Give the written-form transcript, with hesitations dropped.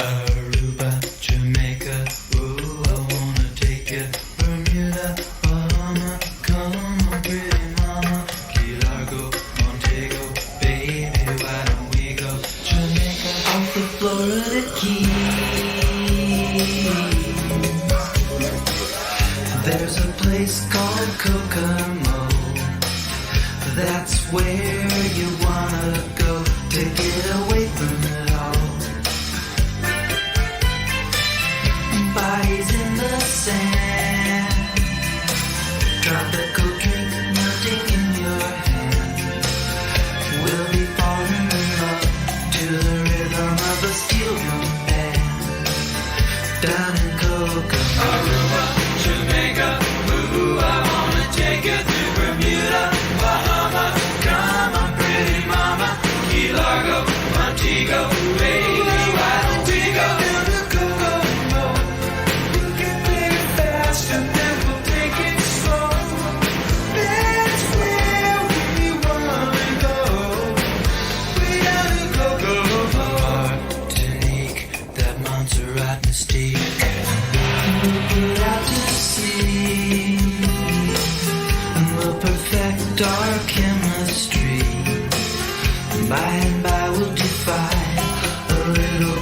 Aruba, Jamaica, ooh, I wanna take you. Bermuda, Bahama, come on, pretty mama. Key Largo, Montego, baby, why don't we go? Jamaica, off the Florida Keys. There's a place called Kokomo. That's where you wanna go to get away from it all. Bodies in the sand, tropical drink melting in your hand. We'll be falling in love to the rhythm of a steel drum band. Down in Kokomo, Aruba, Jamaica, ooh, I wanna take you to Bermuda, Bahama, come on, pretty mama. Key Largo, Montego, baby, why don't we go to Kokomo? You can play it fast and then we'll take it slow. That's where we wanna go. We gotta Kokomo. Martinique, that Montserrat mystique. We'll put out to sea and we'll perfect our chemistry. By and by we'll defy a little